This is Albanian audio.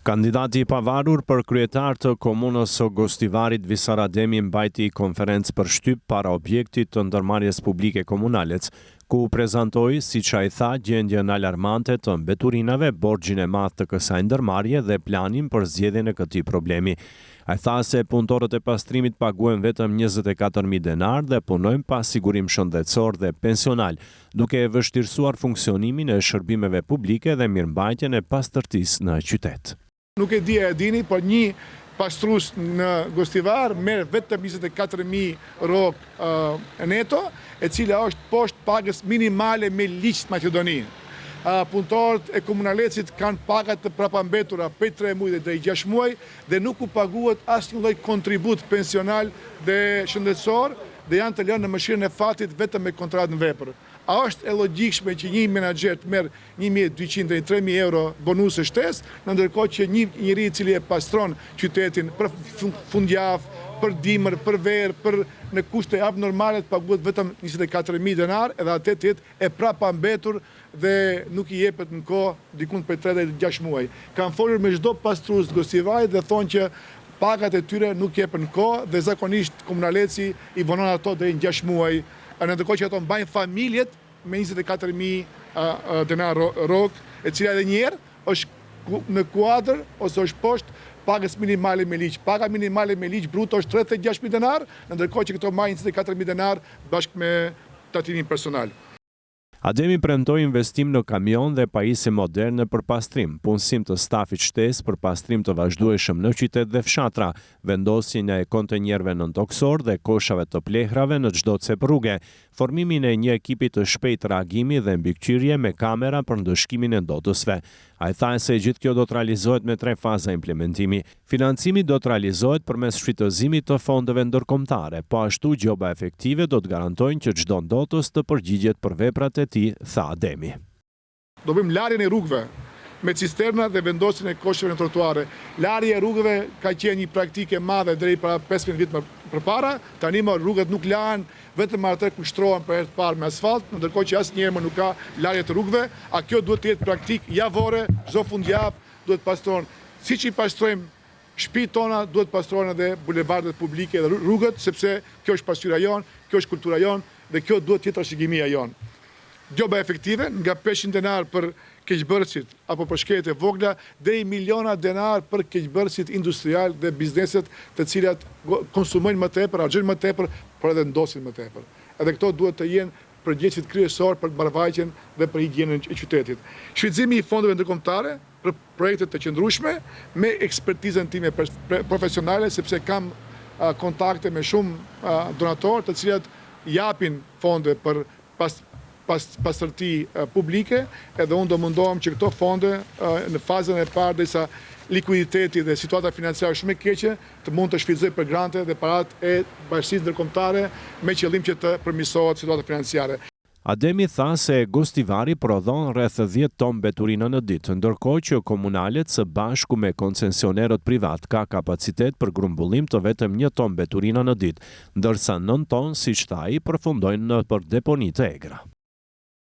Kandidati i pavarur për kryetar të komunës së Gostivarit Visar Ademi mbajti konferencë për shtyp para objektit të ndërmarrjes publike komunalec, ku prezantoi, siç ai tha, gjendjen alarmante të mbeturinave, borxhin e madh të kësaj ndërmarrje dhe planin për zgjedhjen e këtij problemi. Ai tha se punëtorët e pastrimit paguajnë vetëm 24.000 denar dhe punojnë pa sigurim shëndetësor dhe pensional, duke vështirësuar funksionimin e shërbimeve publike dhe mirëmbajtjen e pastërtisë në qytet. Nuk e di e dini, por një pastrues në Gostivar merr vetëm 24.000 rrogë neto, e cila është poshtë pagës minimale me ligj të Maqedonisë. Punëtorët e komunalecit kanë pagat të prapambetura prej 3 muaj deri 6 muaj dhe nuk u paguhet asnjë lloj kontribut pensional dhe shëndetësor dhe janë të lënë në mëshirën e fatit vetëm me kontratë në vepër. A është e logjikshme që një menaxher të merr 1.200 deri 3.000 euro bonus së shtesë, ndërkohë që një njeri i cili e pastron qytetin për fundjavë, për dimër, për verë, për në kushte abnormale të paguhet vetëm 24.000 denar, edhe atë të jetë e prapambetur dhe nuk i jepet në kohë diku për 3 deri 6 muaj. Kanë folur me çdo pastrues të Gostivarit dhe thonë që pagat e tyre nuk jepen në kohë dhe zakonisht komunaleci i vonon ato deri në 6 muaj. Ndërkohë që ato mbajnë familjet me 24.000 denar rrogë, e cila edhe njerë është në kuadër ose është poshtë pagës minimale me ligj. Paga minimale me ligj bruto është 36.000 denar, ndërkohë që këto mbajnë 24.000 denar bashkë me tatimin personal. Ademi premtoi investim në kamion dhe pajisje moderne për pastrim, punësim të stafit shtesë për pastrim të vazhdueshëm në qytet dhe fshatra, vendosjen e kontenjerëve nëntoksor dhe koshave të plehrave në çdo cep rruge, formimin e një ekipi të shpejtë reagimi dhe mbikëqyrje me kamera për ndëshkimin e ndotësve. Ai tha se gjithë kjo do të realizohet me 3 faza implementimi. Financimi do të realizohet përmes shfrytëzimit të fondeve ndërkombëtare, po ashtu gjoba efektive do të garantojnë që çdo ndotës të përgjigjet për veprat e tij, tha Ademi. Do bëjmë larjen e rrugëve me cisterna dhe vendosjen e kosheve në trotuare. Larja e rrugëve ka qenë një praktikë e madhe deri para 15 vjet përpara, tani më rrugët nuk lahen, vetëm atë kushtrohen për herë të parë me asfalt, ndërkohë që asnjëherë më nuk ka larje të rrugëve, a kjo duhet të jetë praktikë javore, çdo fundjavë duhet pastrohen. Siç i pastrojmë shtëpitë tona, duhet pastrohen edhe bulevardet publike dhe rrugët, sepse kjo është pasqyra jon, kjo është kultura jon dhe kjo duhet të jetë trashëgimia jon. Gjoba efektive nga 500 denar për keqbërësit apo për shkeljet e vogla deri miliona denar për keqbërësit industrial dhe bizneset të cilat konsumojnë më tepër, harxojnë më tepër, por edhe ndosin më tepër. Edhe këto duhet të jenë përgjegjësit kryesor për mbarvajtjen dhe për higjienën e qytetit. Shfrytëzimi i fondeve ndërkombëtare për projekte të qëndrueshme me ekspertizën time profesionale, sepse kam kontakte me shumë donatorë të cilat japin fonde për pastërti publike, edhe unë do mundohem që këto fonde në fazën e parë derisa likuiditeti dhe situata financiare shumë e keqe të mund të shfrytëzoj për grante dhe parat e bashkisë ndërkombëtare me qëllim që të përmirësohet situata financiare. Ademi tha se Gostivari prodhon rreth 10 ton mbeturina në ditë, ndërkohë që komunalet së bashku me koncesionerët privat ka kapacitet për grumbullim të vetëm 1 ton mbeturina në ditë, ndërsa 9 ton, siç tha ai, përfundojnë për deponi të egra.